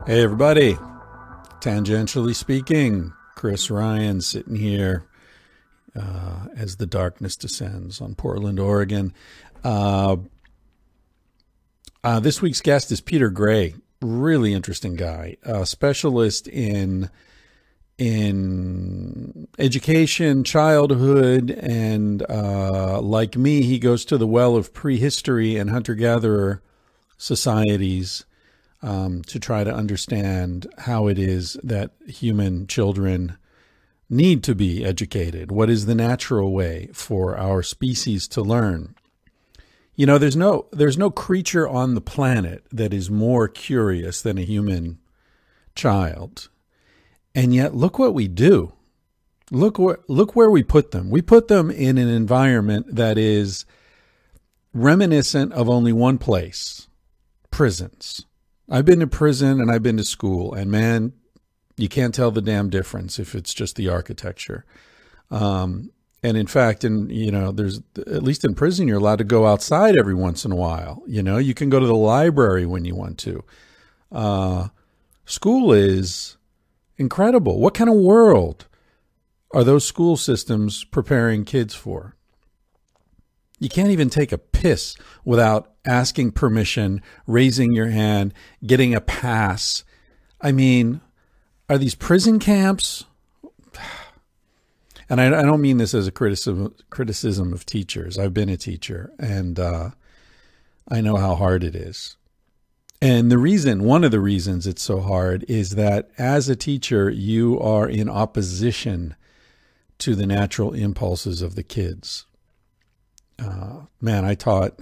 Hey everybody, tangentially speaking, Chris Ryan sitting here as the darkness descends on Portland, Oregon. This week's guest is Peter Gray, really interesting guy, a specialist in education, childhood, and like me, he goes to the well of prehistory and hunter-gatherer societies to try to understand how it is that human children need to be educated. What is the natural way for our species to learn? You know, there's no creature on the planet that is more curious than a human child. And yet, look what we do. Look where we put them. We put them in an environment that is reminiscent of only one place: prisons. I've been to prison and I've been to school, and man, you can't tell the damn difference if it's just the architecture. And in fact, there's, at least in prison, you're allowed to go outside every once in a while. You know, you can go to the library when you want to. School is incredible. What kind of world are those school systems preparing kids for? You can't even take a piss without asking permission, raising your hand, getting a pass. I mean, are these prison camps? And I don't mean this as a criticism of teachers. I've been a teacher, and I know how hard it is. And one of the reasons it's so hard is that as a teacher, you are in opposition to the natural impulses of the kids. I taught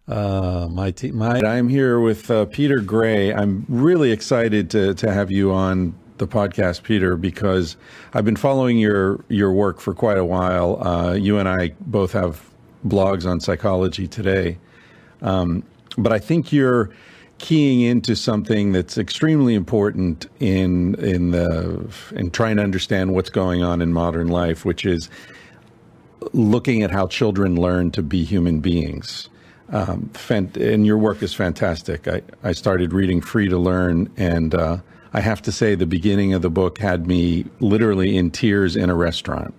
I'm here with Peter Gray. I'm really excited to have you on the podcast, Peter, because I've been following your work for quite a while. You and I both have blogs on Psychology Today. But I think you're keying into something that's extremely important in trying to understand what's going on in modern life, which is looking at how children learn to be human beings. And your work is fantastic. I started reading Free to Learn, and I have to say the beginning of the book had me literally in tears in a restaurant.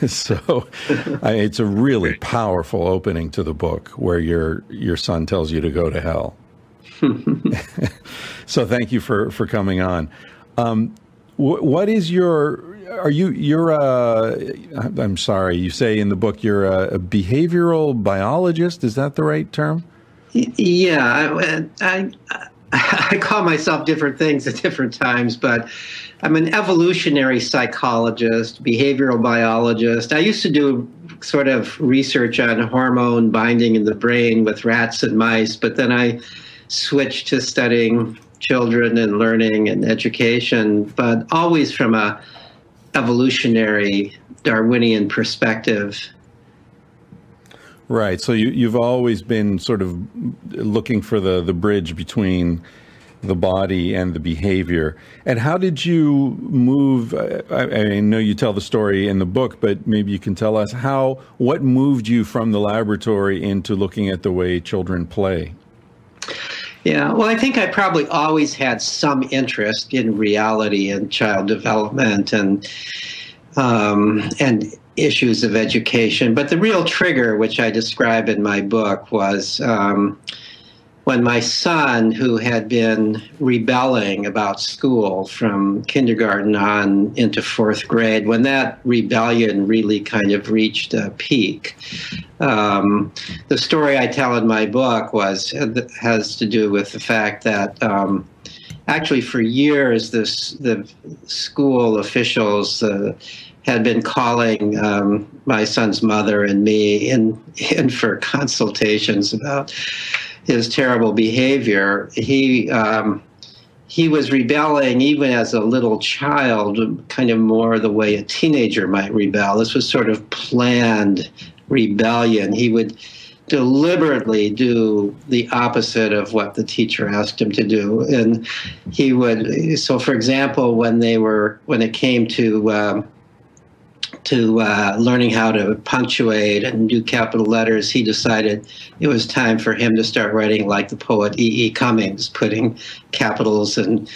So it's a really powerful opening to the book where your son tells you to go to hell. So thank you for coming on. What is I'm sorry, you say in the book you're a behavioral biologist. Is that the right term? Yeah, I call myself different things at different times, but I'm an evolutionary psychologist, behavioral biologist. I used to do sort of research on hormone binding in the brain with rats and mice, but then I switched to studying children and learning and education, but always from a evolutionary Darwinian perspective. Right. So you've always been sort of looking for the bridge between the body and the behavior. And how did you move? I know you tell the story in the book, but maybe you can tell us what moved you from the laboratory into looking at the way children play? Yeah, well, I think I probably always had some interest in reality and child development and issues of education. But the real trigger, which I describe in my book, was when my son, who had been rebelling about school from kindergarten on into fourth grade, when that rebellion really kind of reached a peak. The story I tell in my book has to do with the fact that actually for years the school officials had been calling my son's mother and me in for consultations about his terrible behavior. He was rebelling even as a little child, kind of more the way a teenager might rebel. This was sort of planned rebellion. He would deliberately do the opposite of what the teacher asked him to do. And he would, so for example, when it came to learning how to punctuate and do capital letters, he decided it was time for him to start writing like the poet E. E. Cummings, putting capitals and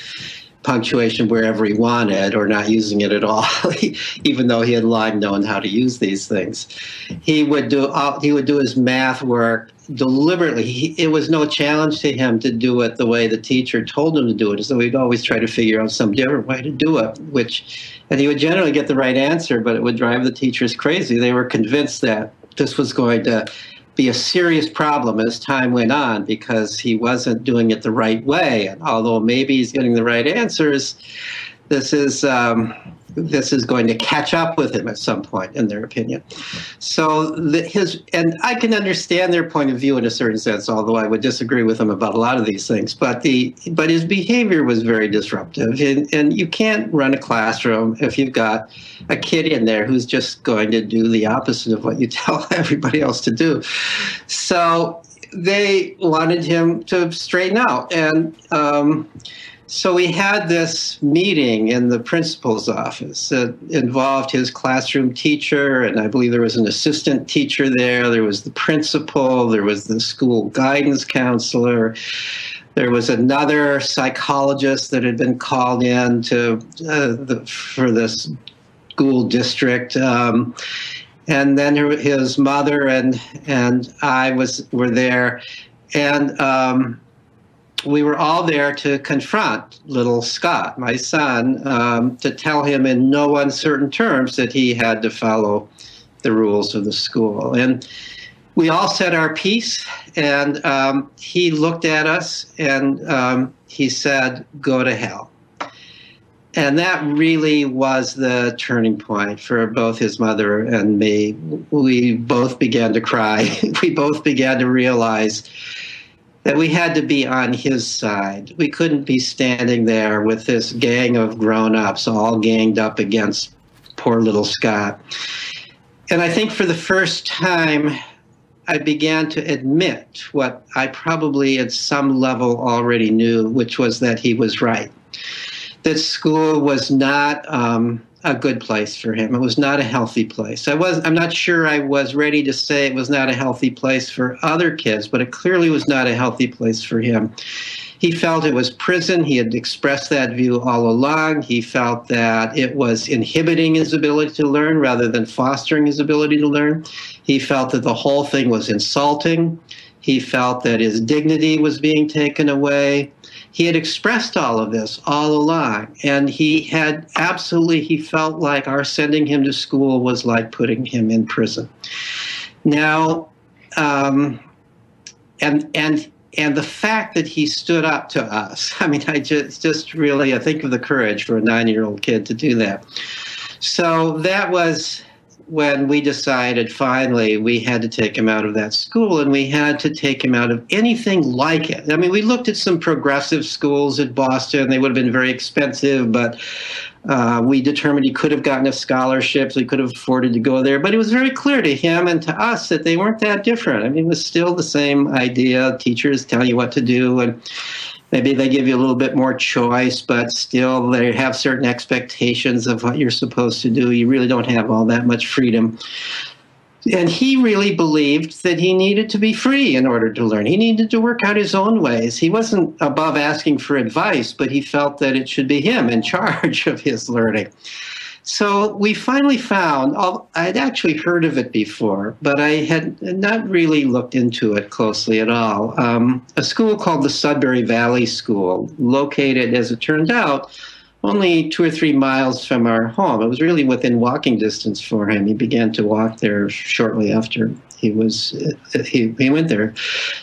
punctuation wherever he wanted or not using it at all, even though he had long known how to use these things. He would do his math work deliberately. It was no challenge to him to do it the way the teacher told him to do it, so he'd always try to figure out some different way to do it, and he would generally get the right answer, but it would drive the teachers crazy. They were convinced that this was going to be a serious problem as time went on because he wasn't doing it the right way. And although maybe he's getting the right answers, this is going to catch up with him at some point, in their opinion. So and I can understand their point of view in a certain sense, although I would disagree with them about a lot of these things. But his behavior was very disruptive, and you can't run a classroom if you've got a kid in there who's just going to do the opposite of what you tell everybody else to do. So they wanted him to straighten out, and so we had this meeting in the principal's office that involved his classroom teacher, and I believe there was an assistant teacher there. There was the principal. There was the school guidance counselor. There was another psychologist that had been called in for this school district. And then his mother and I were there. And we were all there to confront little Scott, my son, to tell him in no uncertain terms that he had to follow the rules of the school. And we all said our piece, and he looked at us and he said, "Go to hell." And that really was the turning point for both his mother and me. We both began to cry. We both began to realize that we had to be on his side. We couldn't be standing there with this gang of grown-ups all ganged up against poor little Scott. And I think for the first time, I began to admit what I probably at some level already knew, which was that he was right. That school was not a good place for him. It was not a healthy place. I'm not sure I was ready to say it was not a healthy place for other kids, but it clearly was not a healthy place for him. He felt it was prison. He had expressed that view all along. He felt that it was inhibiting his ability to learn rather than fostering his ability to learn. He felt that the whole thing was insulting. He felt that his dignity was being taken away. He had expressed all of this all along, and he felt like our sending him to school was like putting him in prison. Now, and the fact that he stood up to us, I mean, I think of the courage for a 9-year-old kid to do that. So that was when we decided finally we had to take him out of that school, and we had to take him out of anything like it. I mean, we looked at some progressive schools in Boston. They would have been very expensive, but we determined he could have gotten a scholarship, so he could have afforded to go there. But it was very clear to him and to us that they weren't that different. I mean, it was still the same idea. Teachers tell you what to do, and maybe they give you a little bit more choice, but still they have certain expectations of what you're supposed to do. You really don't have all that much freedom. And he really believed that he needed to be free in order to learn. He needed to work out his own ways. He wasn't above asking for advice, but he felt that it should be him in charge of his learning. So we finally found, I'd actually heard of it before, but I had not really looked into it closely at all. A school called the Sudbury Valley School, located, as it turned out, only 2 or 3 miles from our home. It was really within walking distance for him. He began to walk there shortly after he went there.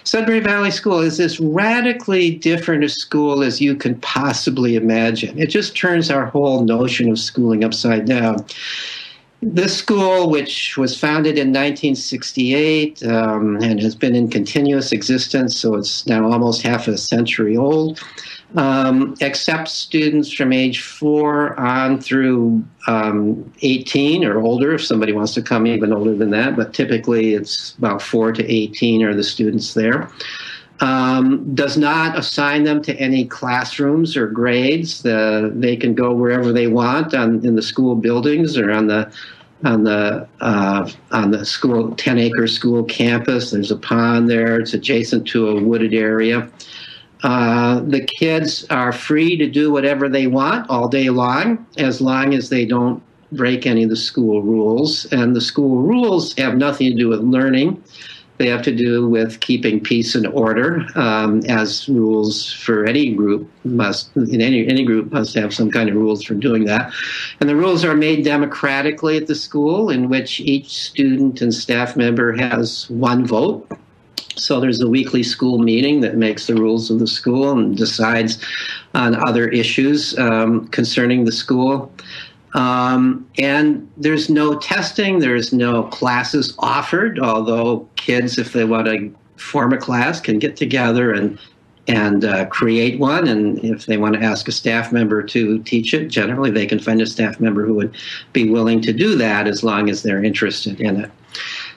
Sudbury Valley School is as radically different a school as you can possibly imagine. It just turns our whole notion of schooling upside down. This school, which was founded in 1968 and has been in continuous existence, so it's now almost half a century old, accepts students from age 4 on through 18 or older, if somebody wants to come even older than that, but typically it's about 4 to 18 are the students there. Does not assign them to any classrooms or grades. They can go wherever they want in the school buildings or on the on the school 10-acre school campus. There's a pond there. It's adjacent to a wooded area. The kids are free to do whatever they want all day long as they don't break any of the school rules. And the school rules have nothing to do with learning. They have to do with keeping peace and order, as rules for any group must, in any group must have some kind of rules for doing that. And the rules are made democratically at the school, in which each student and staff member has one vote. So there's a weekly school meeting that makes the rules of the school and decides on other issues concerning the school. And there's no testing, there's no classes offered, although kids, if they want to form a class, can get together and create one. And if they want to ask a staff member to teach it, generally they can find a staff member who would be willing to do that as long as they're interested in it.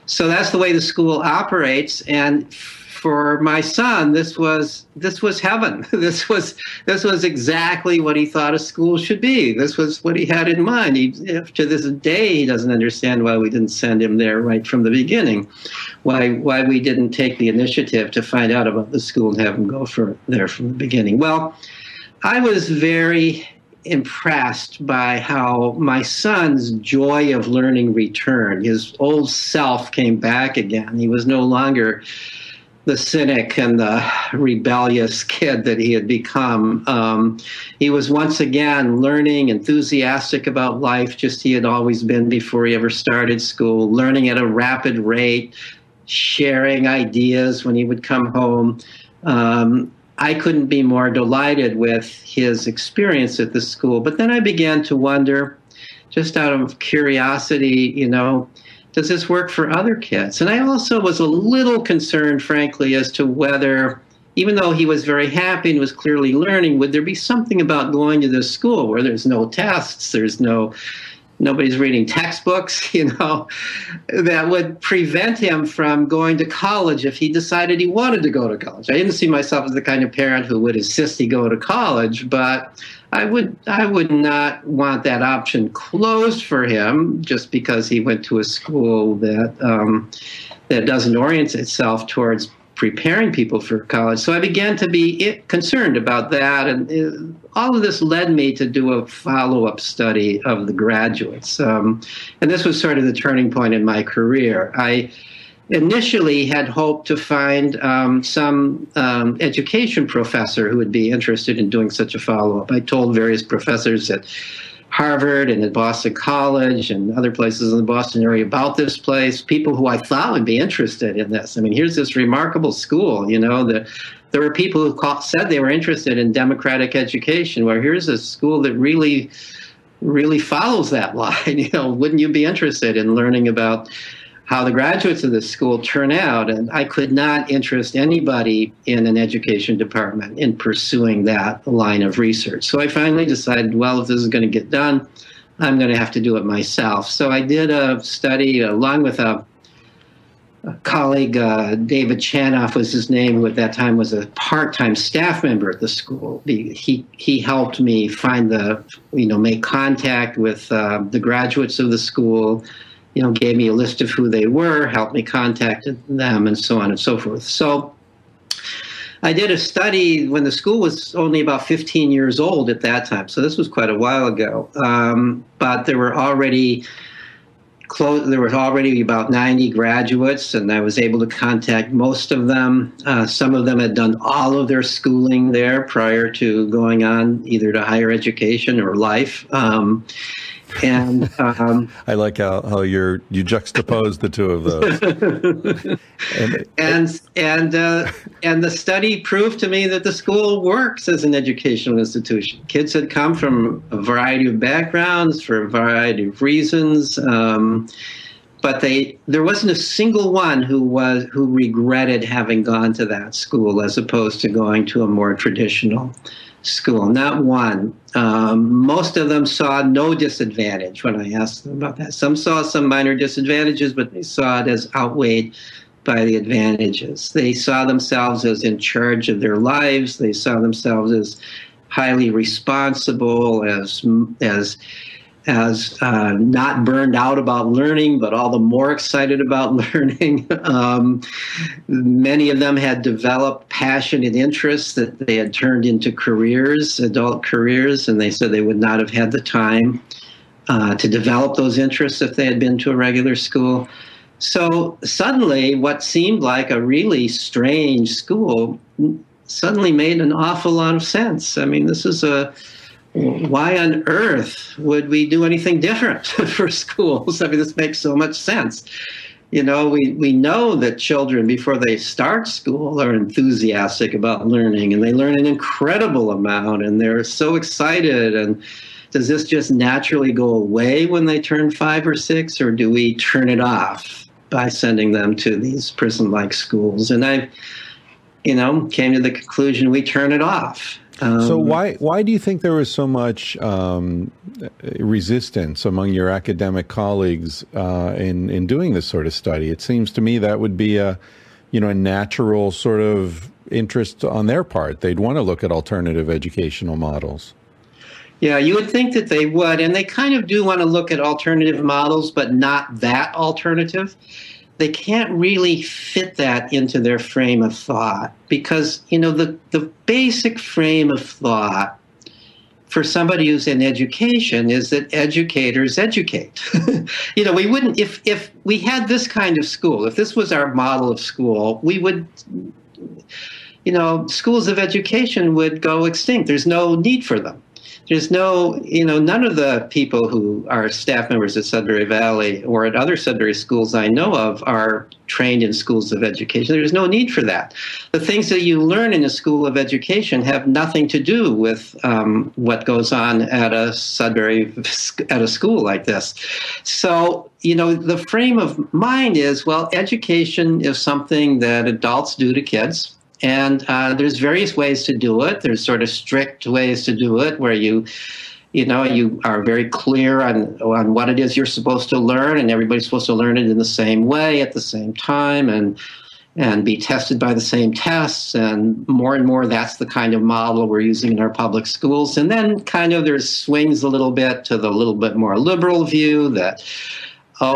So that's the way the school operates. And for my son, this was heaven. This was exactly what he thought a school should be. This was what he had in mind. To this day, he doesn't understand why we didn't send him there right from the beginning. Why we didn't take the initiative to find out about the school and have him go there from the beginning. Well, I was very impressed by how my son's joy of learning returned. His old self came back again. He was no longer the cynic and the rebellious kid that he had become. He was once again learning, enthusiastic about life, just he had always been before he ever started school, learning at a rapid rate, sharing ideas when he would come home. I couldn't be more delighted with his experience at the school. But then I began to wonder, just out of curiosity, does this work for other kids? And I also was a little concerned, frankly, as to whether, even though he was very happy and was clearly learning, would there be something about going to this school where there's no tests, nobody's reading textbooks, that would prevent him from going to college if he decided he wanted to go to college. I didn't see myself as the kind of parent who would insist he go to college, but I would not want that option closed for him just because he went to a school that doesn't orient itself towards preparing people for college. So I began to be concerned about that, and all of this led me to do a follow-up study of the graduates. And this was sort of the turning point in my career. I initially had hoped to find some education professor who would be interested in doing such a follow-up. I told various professors at Harvard and at Boston College and other places in the Boston area about this place, people who I thought would be interested in this. I mean, here's this remarkable school, there were people who said they were interested in democratic education, where here's a school that really, really follows that line. Wouldn't you be interested in learning about how the graduates of this school turn out? And I could not interest anybody in an education department in pursuing that line of research. So I finally decided, well, if this is going to get done, I'm going to have to do it myself. So I did a study along with a colleague, David Chanoff was his name, who at that time was a part-time staff member at the school. He helped me find make contact with the graduates of the school, gave me a list of who they were, helped me contact them, and so on and so forth. So I did a study when the school was only about 15 years old at that time. So this was quite a while ago. But there were already about 90 graduates, and I was able to contact most of them. Some of them had done all of their schooling there prior to going on either to higher education or life. And I like how you juxtapose the two of those. and the study proved to me that the school works as an educational institution. Kids had come from a variety of backgrounds for a variety of reasons, but there wasn't a single one who regretted having gone to that school as opposed to going to a more traditional school. Not one. Most of them saw no disadvantage when I asked them about that. Some saw some minor disadvantages, but they saw it as outweighed by the advantages. They saw themselves as in charge of their lives. They saw themselves as highly responsible, as not burned out about learning, but all the more excited about learning. Many of them had developed passion and interests that they had turned into careers, adult careers, and they said they would not have had the time to develop those interests if they had been to a regular school. So suddenly, what seemed like a really strange school suddenly made an awful lot of sense. I mean, why on earth would we do anything different for schools? I mean, this makes so much sense. We know that children, before they start school, are enthusiastic about learning, and they learn an incredible amount, and they're so excited. And does this just naturally go away when they turn 5 or 6, or do we turn it off by sending them to these prison-like schools? And I, came to the conclusion we turn it off. So why do you think there was so much resistance among your academic colleagues in doing this sort of study? It seems to me that would be a natural sort of interest on their part. They'd want to look at alternative educational models. Yeah, you would think that they would, and they kind of do want to look at alternative models, but not that alternative. They can't really fit that into their frame of thought because, the basic frame of thought for somebody who's in education is that educators educate. We wouldn't, if we had this kind of school, if this was our model of school, we would, schools of education would go extinct. There's no need for them. There's none of the people who are staff members at Sudbury Valley or at other Sudbury schools I know of are trained in schools of education. There's no need for that. The things that you learn in a school of education have nothing to do with what goes on at a school like this. So, the frame of mind is, well, education is something that adults do to kids. And there's various ways to do it. There's sort of strict ways to do it where you are very clear on what it is you're supposed to learn, and everybody's supposed to learn it in the same way at the same time and be tested by the same tests. And more that's the kind of model we're using in our public schools. And then kind of there's swings a little bit to the little bit more liberal view that,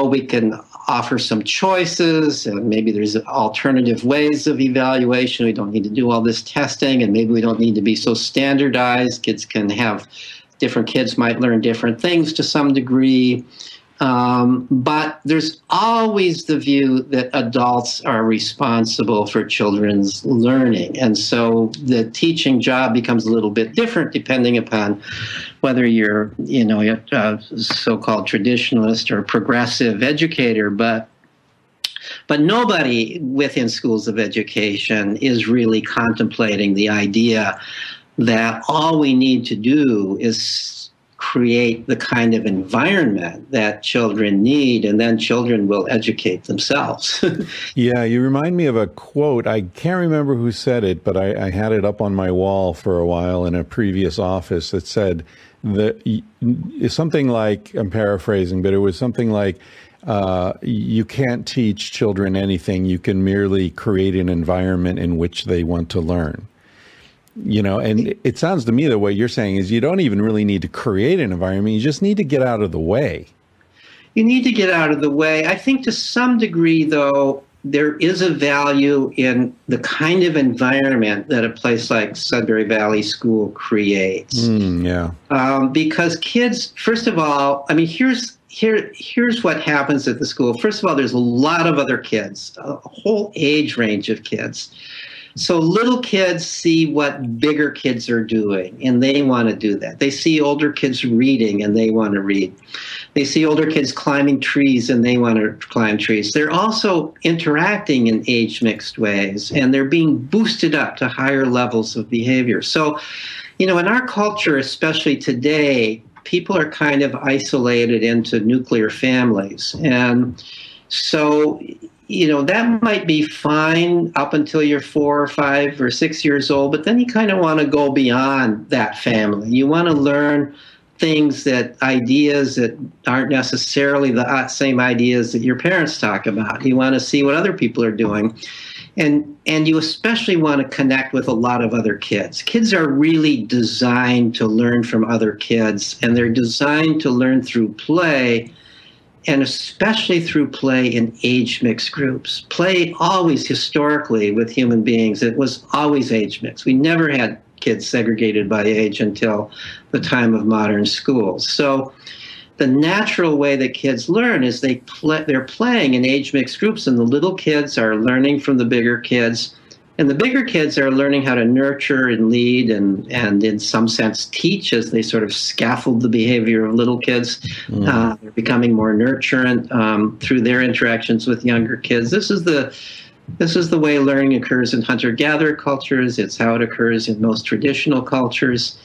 we can offer some choices, and maybe there's alternative ways of evaluation. We don't need to do all this testing, and maybe we don't need to be so standardized. Different kids might learn different things to some degree. But there's always the view that adults are responsible for children's learning. And so the teaching job becomes a little bit different depending upon whether you're, a so-called traditionalist or progressive educator. But nobody within schools of education is really contemplating the idea that all we need to do is create the kind of environment that children need, and then children will educate themselves. Yeah, you remind me of a quote. I can't remember who said it, but I had it up on my wall for a while in a previous office that said something like, I'm paraphrasing, but it was something like, you can't teach children anything. You can merely create an environment in which they want to learn. And it sounds to me the way you're saying is you don't even really need to create an environment. You just need to get out of the way. You need to get out of the way. I think to some degree, though, there is a value in the kind of environment that a place like Sudbury Valley School creates. Because kids, first of all, I mean, here's what happens at the school. First of all, there's a lot of other kids, a whole age range of kids. So little kids see what bigger kids are doing, and they want to do that. They see older kids reading, and they want to read. They see older kids climbing trees, and they want to climb trees. They're also interacting in age-mixed ways, and they're being boosted up to higher levels of behavior. So, in our culture, especially today, people are kind of isolated into nuclear families. And so, that might be fine up until you're 4 or 5 or 6 years old, but then you kind of want to go beyond that family. You want to learn ideas that aren't necessarily the same ideas that your parents talk about. You want to see what other people are doing. And you especially want to connect with a lot of other kids. Kids are really designed to learn from other kids, and they're designed to learn through play, and especially through play in age mixed groups. Play always historically with human beings, it was always age mixed. We never had kids segregated by age until the time of modern schools. So the natural way that kids learn is they're playing in age mixed groups, and the little kids are learning from the bigger kids. And the bigger kids are learning how to nurture and lead and in some sense teach as they sort of scaffold the behavior of little kids. They're becoming more nurturant through their interactions with younger kids. This is the way learning occurs in hunter-gatherer cultures. It's how it occurs in most traditional cultures.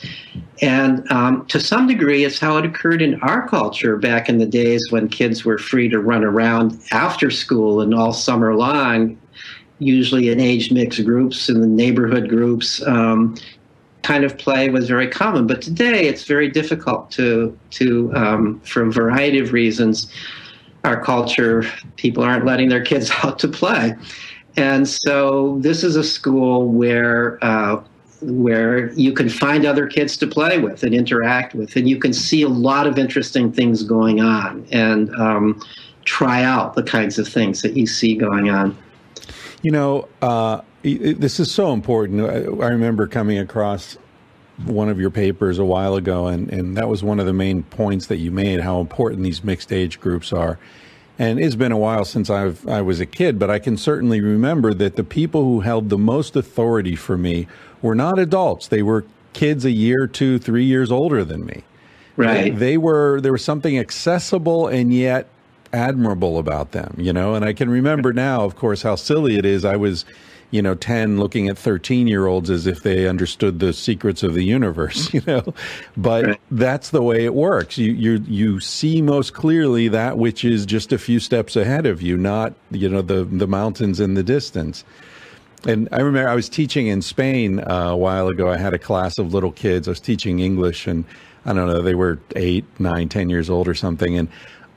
And to some degree, it's how it occurred in our culture back in the days when kids were free to run around after school and all summer long, usually in age mixed groups, in the neighborhood groups. Kind of play was very common. But today it's very difficult to for a variety of reasons, our culture, people aren't letting their kids out to play. And so this is a school where you can find other kids to play with and interact with, and you can see a lot of interesting things going on and try out the kinds of things that you see going on. You know, this is so important. I remember coming across one of your papers a while ago, and that was one of the main points that you made, how important these mixed age groups are. And it's been a while since I was a kid, but I can certainly remember that the people who held the most authority for me were not adults. They were kids a year, 2, 3 years older than me. Right. There was something accessible and yet admirable about them, you know. And I can remember now, of course, how silly it is. I was, 10 looking at 13-year-olds as if they understood the secrets of the universe, but right. That's the way it works. You see most clearly that which is just a few steps ahead of you, not, the mountains in the distance. And I remember I was teaching in Spain a while ago. I had a class of little kids. I was teaching English, and I don't know, they were 8, 9, 10 years old or something. And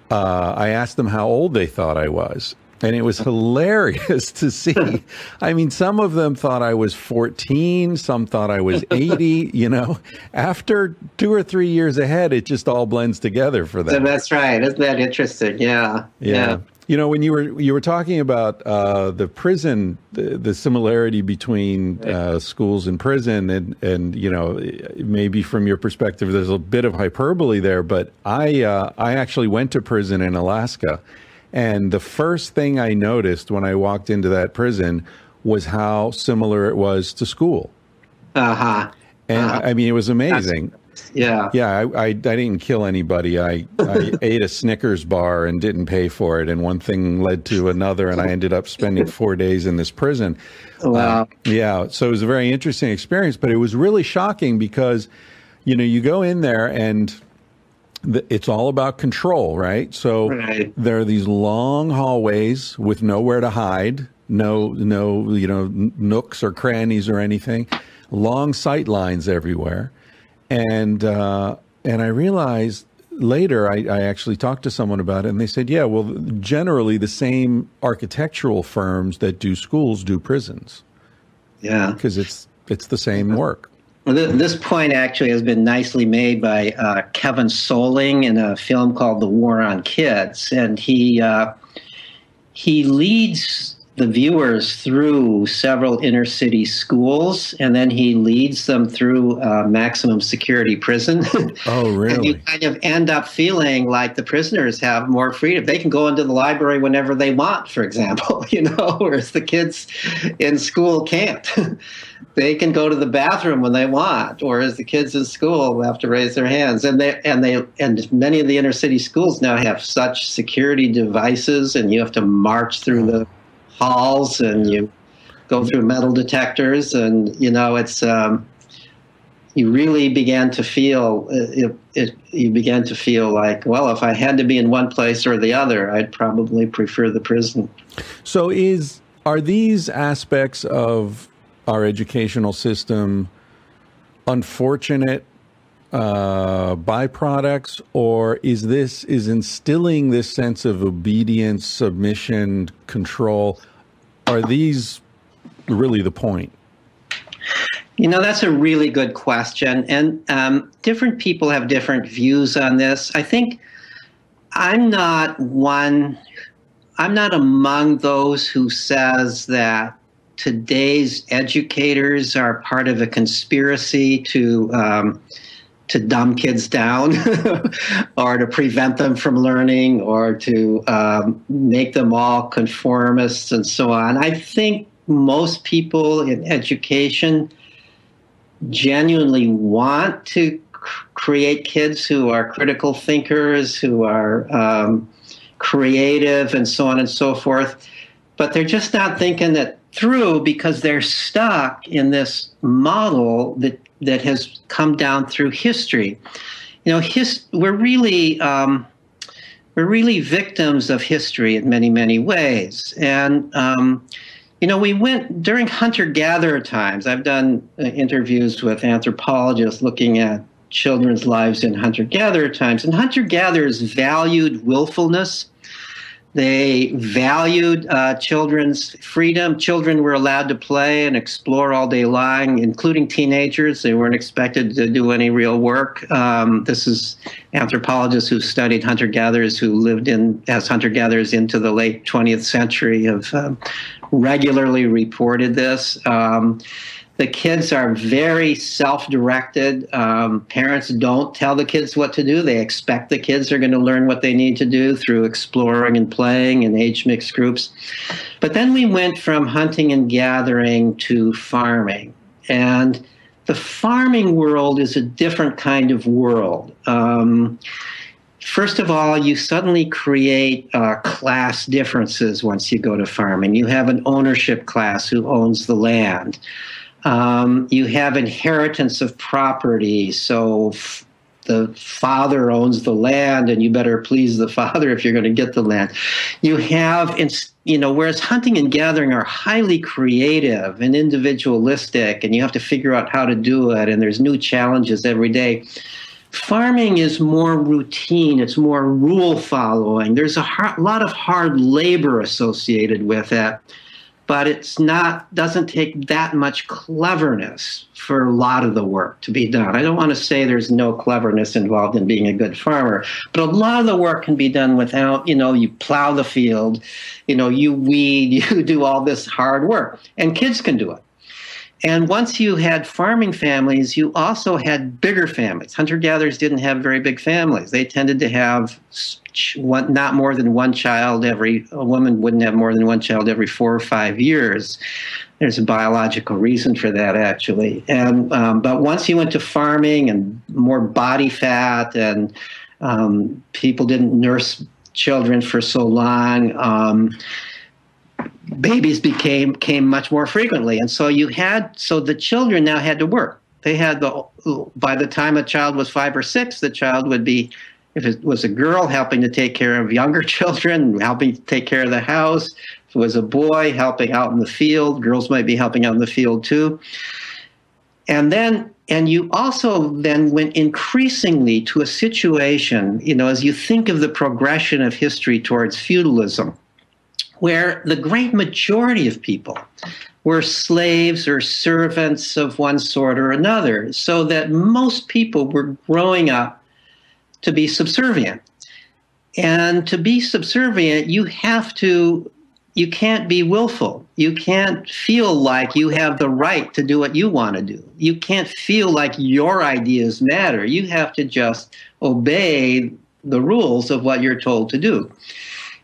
I asked them how old they thought I was. And it was hilarious to see. I mean, some of them thought I was 14. Some thought I was 80. After 2 or 3 years ahead, it just all blends together for them. That's right. Isn't that interesting? Yeah. When you were talking about the prison, the similarity between schools and prison, and maybe from your perspective, there's a bit of hyperbole there. But I actually went to prison in Alaska. And the first thing I noticed when I walked into that prison was how similar it was to school. And I mean, it was amazing. Yeah, I didn't kill anybody. I ate a Snickers bar and didn't pay for it. And one thing led to another, and I ended up spending 4 days in this prison. Wow. So it was a very interesting experience, but it was really shocking because, you go in there and it's all about control, right? So there are these long hallways with nowhere to hide, no, nooks or crannies or anything, long sight lines everywhere. And I realized later, I actually talked to someone about it, and they said, yeah, well, generally the same architectural firms that do schools do prisons. Yeah. Because it's the same work. Well, this point actually has been nicely made by Kevin Soling in a film called The War on Kids. And he leads the viewers through several inner city schools, and then he leads them through maximum security prison. Oh, really? And you kind of end up feeling like the prisoners have more freedom. They can go into the library whenever they want, for example, whereas the kids in school can't. They can go to the bathroom when they want, whereas the kids in school have to raise their hands. And many of the inner city schools now have such security devices, and you have to march through the halls and you go through metal detectors, and it's you really began to feel you began to feel like, well, if I had to be in one place or the other, I'd probably prefer the prison. So are these aspects of our educational system unfortunate byproducts, or is instilling this sense of obedience, submission, control, are these really the point? That's a really good question. And different people have different views on this. I think I'm not among those who says that today's educators are part of a conspiracy to dumb kids down or to prevent them from learning or to make them all conformists and so on. I think most people in education genuinely want to create kids who are critical thinkers, who are creative and so on and so forth, but they're just not thinking it through because they're stuck in this model that has come down through history. We're really victims of history in many, many ways. And we went during hunter-gatherer times. I've done interviews with anthropologists looking at children's lives in hunter-gatherer times. And hunter-gatherers valued willfulness. They valued children's freedom. Children were allowed to play and explore all day long, including teenagers. They weren't expected to do any real work. This is anthropologists who studied hunter-gatherers who lived as hunter-gatherers into the late 20th century have regularly reported this. The kids are very self-directed. Parents don't tell the kids what to do. They expect the kids are going to learn what they need to do through exploring and playing in age-mixed groups. But then we went from hunting and gathering to farming. And the farming world is a different kind of world. First of all, you suddenly create class differences once you go to farming. You have an ownership class who owns the land. You have inheritance of property, so the father owns the land, and you better please the father if you're going to get the land. You have, whereas hunting and gathering are highly creative and individualistic, and you have to figure out how to do it, and there's new challenges every day. Farming is more routine. It's more rule following. There's a lot of hard labor associated with it. But doesn't take that much cleverness for a lot of the work to be done. I don't want to say there's no cleverness involved in being a good farmer, but a lot of the work can be done without, you plow the field, you weed, you do all this hard work, and kids can do it. And once you had farming families, you also had bigger families. Hunter-gatherers didn't have very big families. They tended to have not more than one child a woman wouldn't have more than one child every 4 or 5 years. There's a biological reason for that, actually. And but once you went to farming and more body fat and people didn't nurse children for so long, babies came much more frequently. And so the children now had to work. They had by the time a child was 5 or 6, the child would be, if it was a girl, helping to take care of younger children, helping to take care of the house. If it was a boy, helping out in the field. Girls might be helping out in the field too. And you also then went increasingly to a situation, as you think of the progression of history towards feudalism, where the great majority of people were slaves or servants of one sort or another, so that most people were growing up to be subservient. And to be subservient, you can't be willful. You can't feel like you have the right to do what you want to do. You can't feel like your ideas matter. You have to just obey the rules of what you're told to do.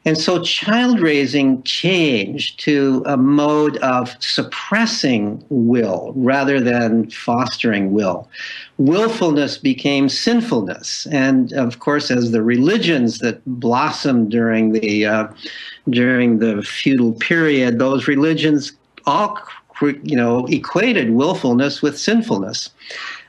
And so child raising changed to a mode of suppressing will rather than fostering will. Willfulness became sinfulness. And of course, as the religions that blossomed during the feudal period, those religions all equated willfulness with sinfulness.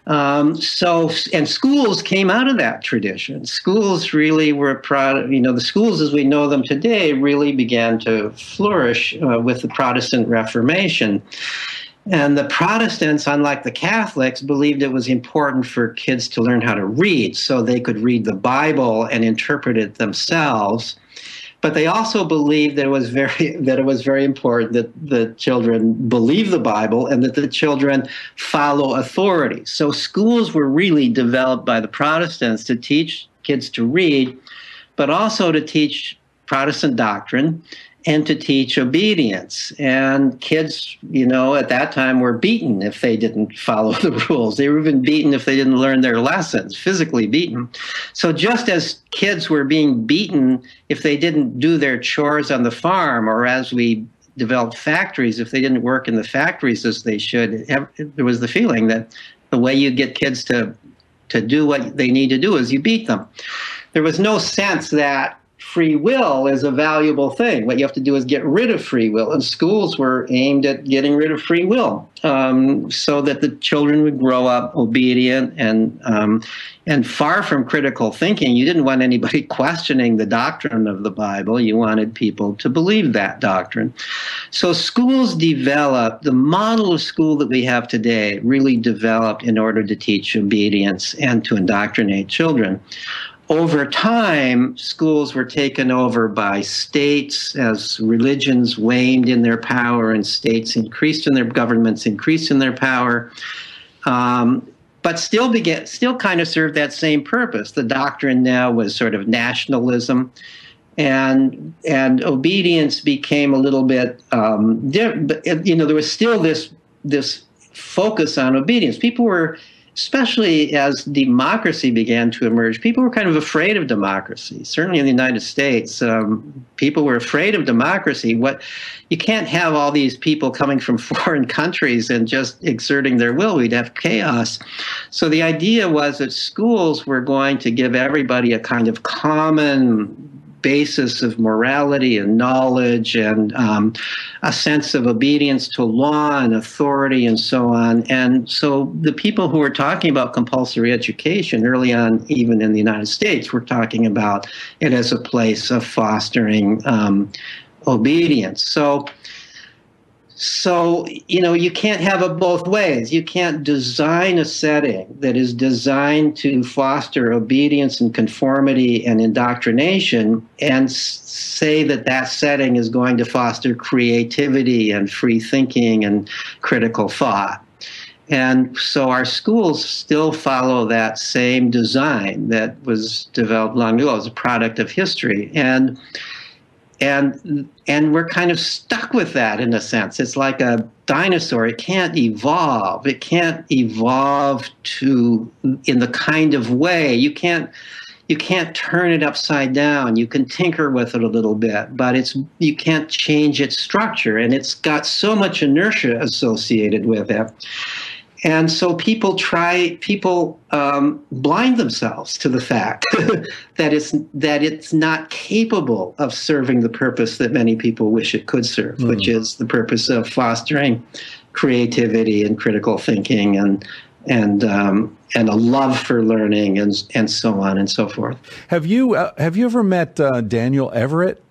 And schools came out of that tradition. Schools really were the schools as we know them today really began to flourish with the Protestant Reformation. And the Protestants, unlike the Catholics, believed it was important for kids to learn how to read so they could read the Bible and interpret it themselves. But they also believed that it was very important that the children believe the Bible and that the children follow authority. So schools were really developed by the Protestants to teach kids to read, but also to teach Protestant doctrine and to teach obedience. And kids, at that time were beaten if they didn't follow the rules. They were even beaten if they didn't learn their lessons, physically beaten. So just as kids were being beaten if they didn't do their chores on the farm, or as we developed factories, if they didn't work in the factories as they should, there was the feeling that the way you get kids to do what they need to do is you beat them. There was no sense that free will is a valuable thing. What you have to do is get rid of free will. And schools were aimed at getting rid of free will, so that the children would grow up obedient and far from critical thinking. You didn't want anybody questioning the doctrine of the Bible. You wanted people to believe that doctrine. So schools developed, the model of school that we have today really developed in order to teach obedience and to indoctrinate children. Over time, schools were taken over by states as religions waned in their power and states increased in their governments, increased in their power, but still kind of served that same purpose. The doctrine now was sort of nationalism, and obedience became a little bit, there was still this focus on obedience. People were, especially as democracy began to emerge, people were kind of afraid of democracy. Certainly in the United States, people were afraid of democracy. You can't have all these people coming from foreign countries and just exerting their will. We'd have chaos. So the idea was that schools were going to give everybody a kind of common basis of morality and knowledge and a sense of obedience to law and authority and so on. And so the people who were talking about compulsory education early on, even in the United States, were talking about it as a place of fostering obedience. So, you can't have it both ways. You can't design a setting that is designed to foster obedience and conformity and indoctrination and say that setting is going to foster creativity and free thinking and critical thought. And so our schools still follow that same design that was developed long ago as a product of history. And we're kind of stuck with that in a sense. It's like a dinosaur. It can't evolve. It can't evolve in the kind of way. You can't turn it upside down. You can tinker with it a little bit, but you can't change its structure. And it's got so much inertia associated with it. And so people blind themselves to the fact that it's not capable of serving the purpose that many people wish it could serve, which is the purpose of fostering creativity and critical thinking and a love for learning and so on and so forth. Have you ever met Daniel Everett,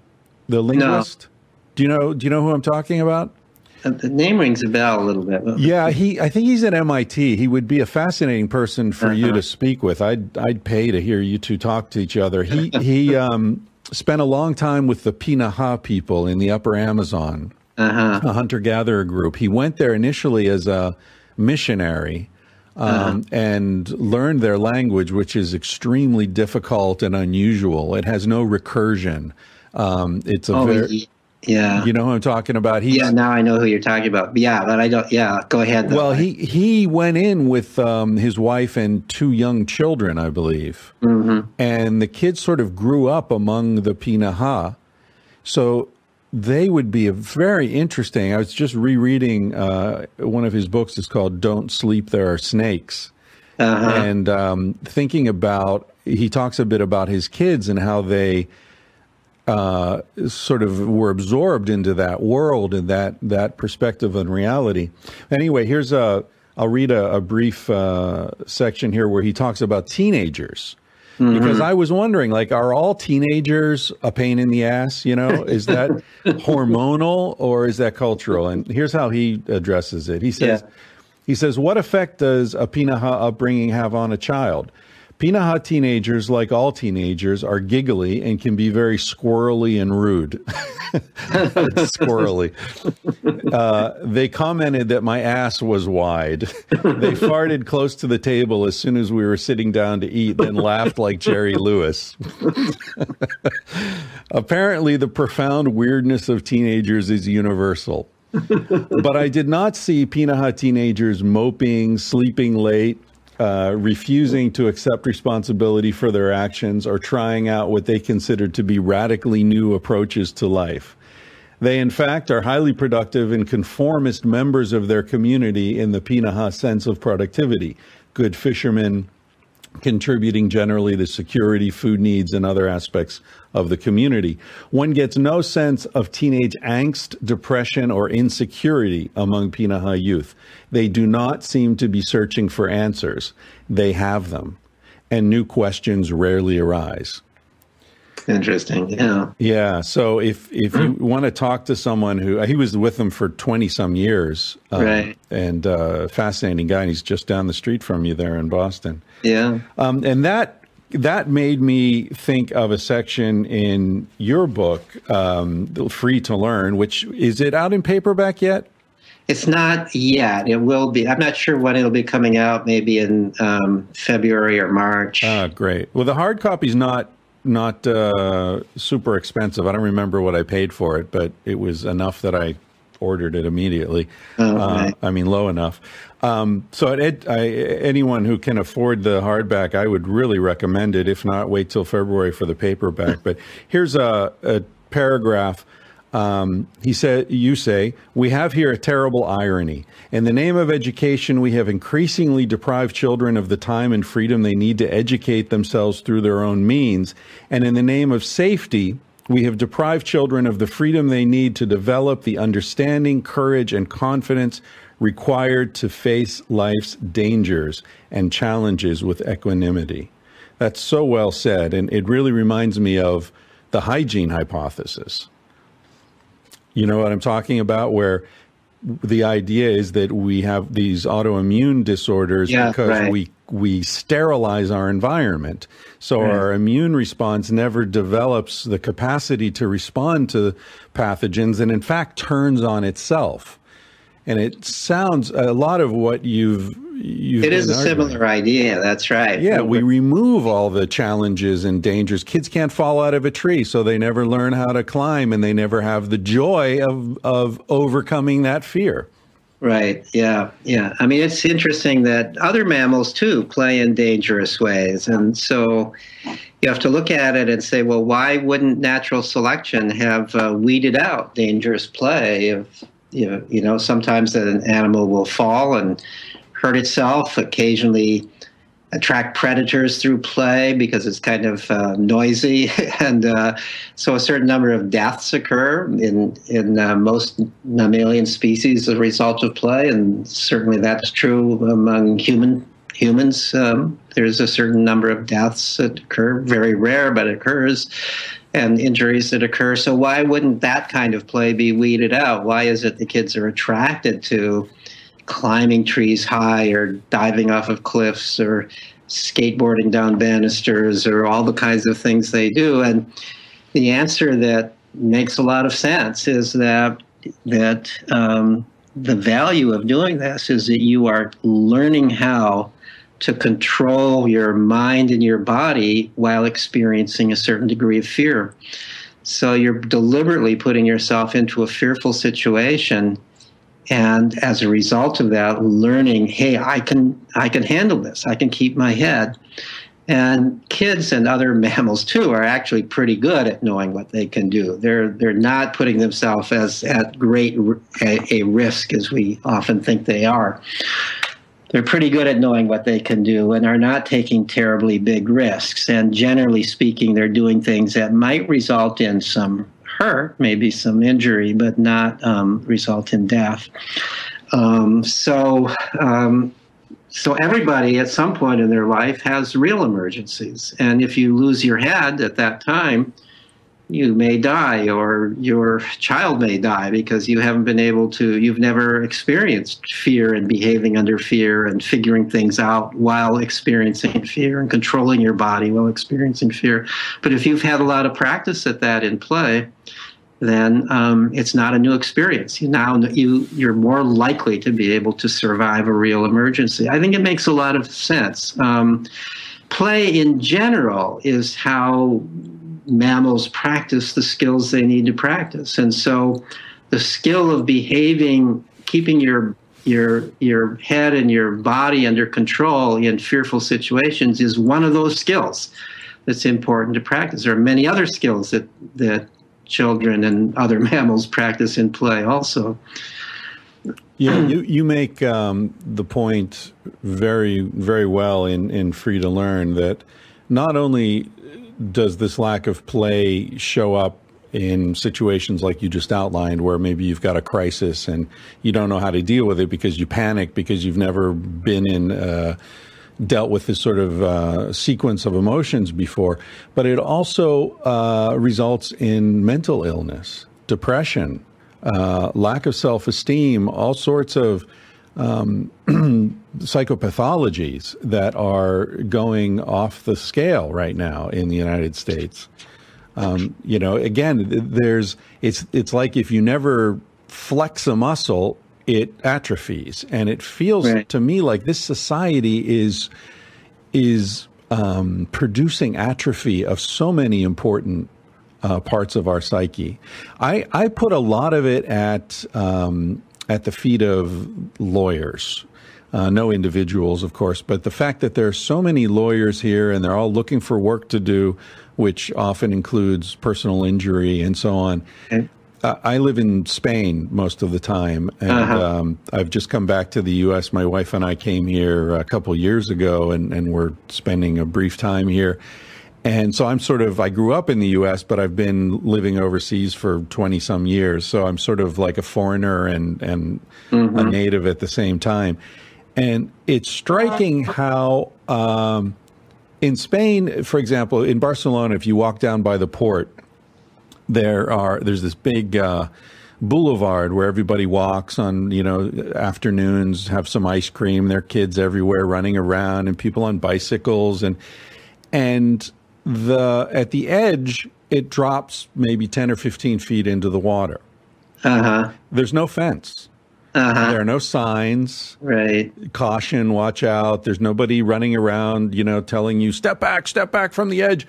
the linguist? No. Do you know who I'm talking about? The name rings a bell a little bit. Yeah, I think he's at MIT. He would be a fascinating person for you to speak with. I'd pay to hear you two talk to each other. He spent a long time with the Pinaha people in the Upper Amazon, a hunter-gatherer group. He went there initially as a missionary and learned their language, which is extremely difficult and unusual. It has no recursion. It's a very... Yeah. You know who I'm talking about? Now I know who you're talking about. Yeah, but I don't. Yeah, go ahead. Well, he went in with his wife and two young children, I believe. Mm-hmm. And the kids sort of grew up among the Pinaha. So they would be very interesting. I was just rereading one of his books. It's called Don't Sleep, There Are Snakes. And thinking about, he talks a bit about his kids and how they sort of were absorbed into that world and that perspective and reality. Anyway, I'll read a brief section here where he talks about teenagers. Because I was wondering, are all teenagers a pain in the ass? Is that hormonal or is that cultural? And here's how he addresses it. He says, what effect does a Pinaha upbringing have on a child? Pinaha teenagers, like all teenagers, are giggly and can be very squirrely and rude. Squirrely. They commented that my ass was wide. They farted close to the table as soon as we were sitting down to eat, then laughed like Jerry Lewis. Apparently, the profound weirdness of teenagers is universal. But I did not see Pinaha teenagers moping, sleeping late, refusing to accept responsibility for their actions, or trying out what they considered to be radically new approaches to life. They, in fact, are highly productive and conformist members of their community in the Pinaha sense of productivity. Good fishermen, contributing generally to security, food needs, and other aspects of the community. One gets no sense of teenage angst, depression, or insecurity among Pinaha youth. They do not seem to be searching for answers. They have them, and new questions rarely arise. Interesting. Yeah. Yeah. So if you want to talk to someone he was with them for 20 some years, right, and fascinating guy, and he's just down the street from you there in Boston. Yeah. And that made me think of a section in your book, Free to Learn, which, is it out in paperback yet? It's not yet. It will be. I'm not sure when it'll be coming out, maybe in February or March. Great. Well, the hard copy's not super expensive. I don't remember what I paid for it, but it was enough that I ordered it immediately. Right. I mean, low enough. So anyone who can afford the hardback, I would really recommend it. If not, wait till February for the paperback. But here's a paragraph. You say, we have here a terrible irony. In the name of education, we have increasingly deprived children of the time and freedom they need to educate themselves through their own means. And in the name of safety, we have deprived children of the freedom they need to develop the understanding, courage, and confidence required to face life's dangers and challenges with equanimity. That's so well said, and it really reminds me of the hygiene hypothesis. You know what I'm talking about? Where the idea is that we have these autoimmune disorders because we sterilize our environment. So our immune response never develops the capacity to respond to pathogens, and in fact turns on itself. And it sounds a lot of what you've it is a similar idea. That's right. Yeah, we remove all the challenges and dangers. Kids can't fall out of a tree, so they never learn how to climb, and they never have the joy of overcoming that fear. Right. Yeah. Yeah. I mean, it's interesting that other mammals too play in dangerous ways, and so you have to look at it and say, well, why wouldn't natural selection have weeded out dangerous play? If you know, sometimes an animal will fall and hurt itself, occasionally attract predators through play because it's kind of noisy. And so a certain number of deaths occur in most mammalian species as a result of play. And certainly that's true among humans. There's a certain number of deaths that occur, very rare, but it occurs, and injuries that occur. So why wouldn't that kind of play be weeded out? Why is it the kids are attracted to climbing trees high, or diving off of cliffs, or skateboarding down banisters, or all the kinds of things they do? And the answer that makes a lot of sense is that the value of doing this is that you are learning how to control your mind and your body while experiencing a certain degree of fear. So you're deliberately putting yourself into a fearful situation, and as a result of that, learning, hey, I can handle this. I can keep my head. And kids and other mammals too are actually pretty good at knowing what they can do. They're not putting themselves at great a risk as we often think they are. They're pretty good at knowing what they can do and are not taking terribly big risks. And generally speaking, they're doing things that might result in some hurt, maybe some injury, but not result in death. So everybody at some point in their life has real emergencies. And if you lose your head at that time, you may die, or your child may die because you've never experienced fear and behaving under fear and figuring things out while experiencing fear and controlling your body while experiencing fear. But if you've had a lot of practice at that in play, then it's not a new experience. You're more likely to be able to survive a real emergency. I think it makes a lot of sense. Play in general is how mammals practice the skills they need to practice. And so the skill of behaving, keeping your head and your body under control in fearful situations is one of those skills that's important to practice. There are many other skills that children and other mammals practice in play also. Yeah, you make the point very, very well in Free to Learn that not only does this lack of play show up in situations like you just outlined, where maybe you've got a crisis and you don't know how to deal with it because you panic because you've never been dealt with this sort of sequence of emotions before, but it also results in mental illness, depression, lack of self-esteem, all sorts of psychopathologies that are going off the scale right now in the United States. Again, it's like if you never flex a muscle, it atrophies, and it feels to me like this society is producing atrophy of so many important parts of our psyche. I put a lot of it at the feet of lawyers. No individuals, of course, but the fact that there are so many lawyers here and they're all looking for work to do, which often includes personal injury and so on. Okay. I live in Spain most of the time, and I've just come back to the U.S. My wife and I came here a couple years ago, and we're spending a brief time here. And so I grew up in the U.S., but I've been living overseas for 20-some years. So I'm sort of like a foreigner and a native at the same time. And it's striking how in Spain, for example, in Barcelona, if you walk down by the port, there's this big boulevard where everybody walks on, afternoons, have some ice cream. There are kids everywhere running around and people on bicycles. And at the edge, it drops maybe 10 or 15 feet into the water. There's no fence. There are no signs. Right. Caution, watch out. There's nobody running around, telling you, step back from the edge.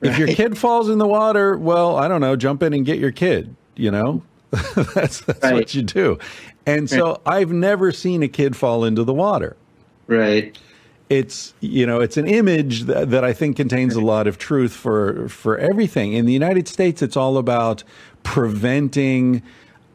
If your kid falls in the water, well, I don't know, jump in and get your kid, That's what you do. And so I've never seen a kid fall into the water. Right. It's, it's an image that I think contains a lot of truth for everything. In the United States, it's all about preventing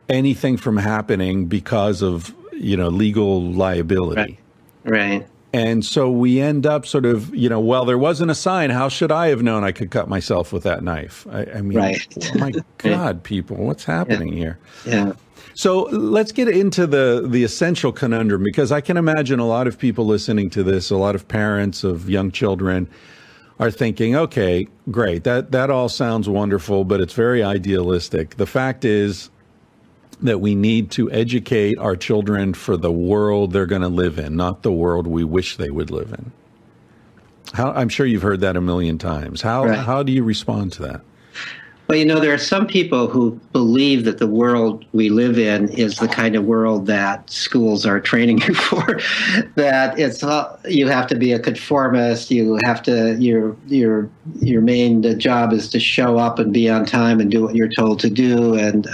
anything from happening because of, legal liability. Right. And so we end up sort of, well, there wasn't a sign. How should I have known I could cut myself with that knife? I mean, oh my God, people, what's happening here? Yeah. So let's get into the essential conundrum, because I can imagine a lot of people listening to this, a lot of parents of young children are thinking, okay, great, that all sounds wonderful, but it's very idealistic. The fact is that we need to educate our children for the world they're going to live in, not the world we wish they would live in. I'm sure you've heard that a million times. How do you respond to that? Well, there are some people who believe that the world we live in is the kind of world that schools are training you for. That you have to be a conformist. You have to your main job is to show up and be on time and do what you're told to do, and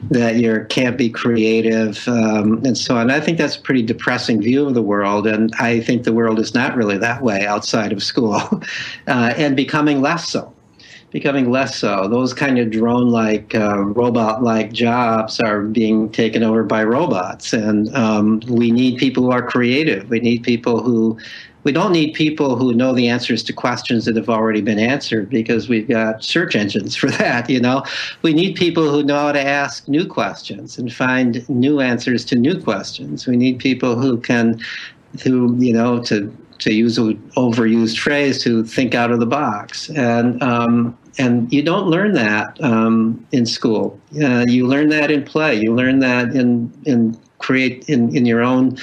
that you can't be creative and so on. I think that's a pretty depressing view of the world, and I think the world is not really that way outside of school, and becoming less so. Those kind of drone-like, robot-like jobs are being taken over by robots. And we need people who are creative. We don't need people who know the answers to questions that have already been answered, because we've got search engines for that, We need people who know how to ask new questions and find new answers to new questions. We need people who to use an overused phrase, to think out of the box. And and you don't learn that in school. You learn that in play. You learn that in your own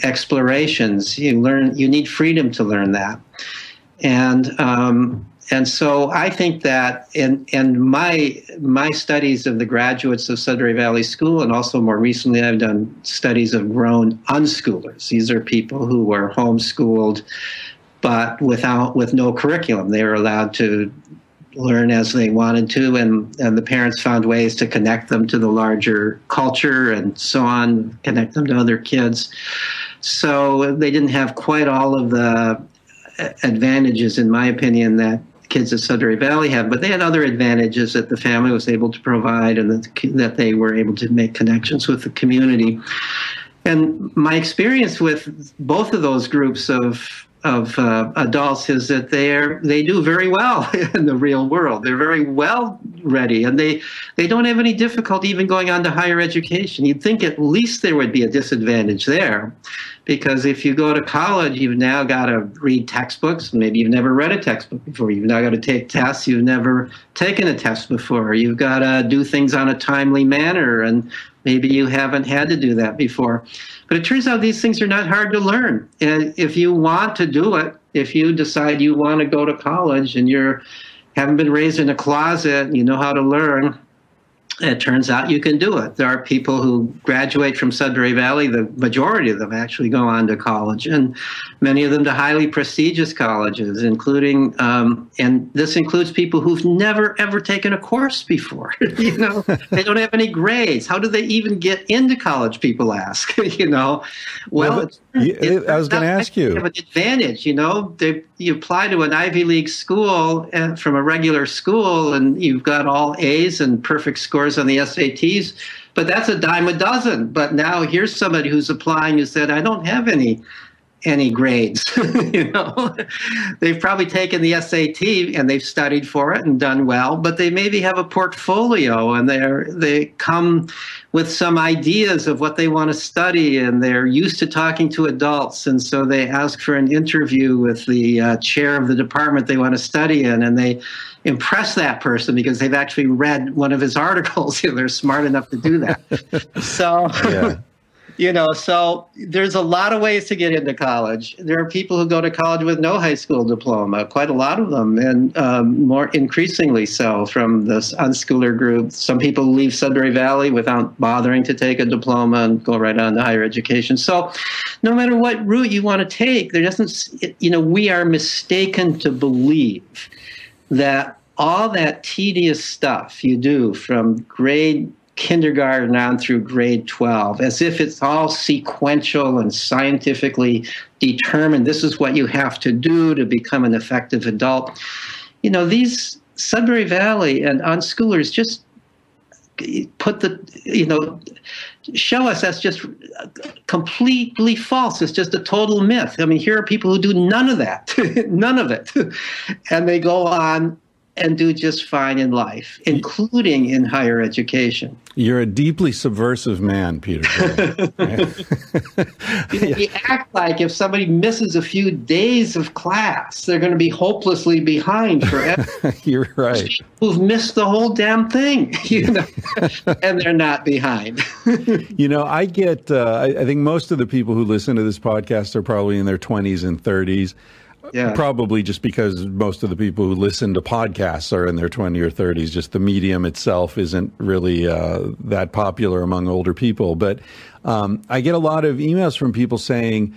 explorations. You need freedom to learn that. And so I think that in my studies of the graduates of Sudbury Valley School, and also more recently I've done studies of grown unschoolers. These are people who were homeschooled, but with no curriculum. They were allowed to learn as they wanted to, and the parents found ways to connect them to the larger culture and so on, connect them to other kids. So they didn't have quite all of the advantages, in my opinion, that kids at Sudbury Valley have, but they had other advantages that the family was able to provide, and that they were able to make connections with the community. And my experience with both of those groups of adults is that they do very well in the real world. They're very well ready, and they don't have any difficulty even going on to higher education. You'd think at least there would be a disadvantage there, because if you go to college, you've now got to read textbooks. Maybe you've never read a textbook before. You've now got to take tests. You've never taken a test before. You've got to do things on a timely manner, and maybe you haven't had to do that before. But it turns out these things are not hard to learn. And if you want to do it, if you decide you want to go to college and you haven't been raised in a closet and you know how to learn, it turns out you can do it. There are people who graduate from Sudbury Valley. The majority of them actually go on to college, and many of them to highly prestigious colleges, including, and this includes people who've never, ever taken a course before. You know, they don't have any grades. How do they even get into college, people ask, you know? Well, I was going to ask you. They have an advantage, you know. You apply to an Ivy League school from a regular school, and you've got all A's and perfect scores on the SATs, but that's a dime a dozen. But now here's somebody who's applying who said, I don't have any grades. You know, they've probably taken the SAT and they've studied for it and done well, but they maybe have a portfolio, and they come with some ideas of what they want to study, and they're used to talking to adults, and so they ask for an interview with the chair of the department they want to study in, and they impress that person because they've actually read one of his articles. They're smart enough to do that. So yeah. You know, so there's a lot of ways to get into college. There are people who go to college with no high school diploma, quite a lot of them, and more increasingly so from this unschooler group. Some people leave Sudbury Valley without bothering to take a diploma and go right on to higher education. So no matter what route you want to take, there doesn't, you know, we are mistaken to believe that all that tedious stuff you do from grade kindergarten on through grade 12, as if it's all sequential and scientifically determined. This is what you have to do to become an effective adult. You know, these Sudbury Valley and unschoolers just put show us that's just completely false. It's just a total myth. I mean, here are people who do none of that, none of it. And they go on and do just fine in life, including in higher education. You're a deeply subversive man, Peter. You act like if somebody misses a few days of class, they're going to be hopelessly behind forever. You're right. Who've missed the whole damn thing, you know, and they're not behind. You know, I get, I think most of the people who listen to this podcast are probably in their 20s and 30s. Yeah. Probably just because most of the people who listen to podcasts are in their 20s or 30s. Just the medium itself isn't really that popular among older people. But I get a lot of emails from people saying,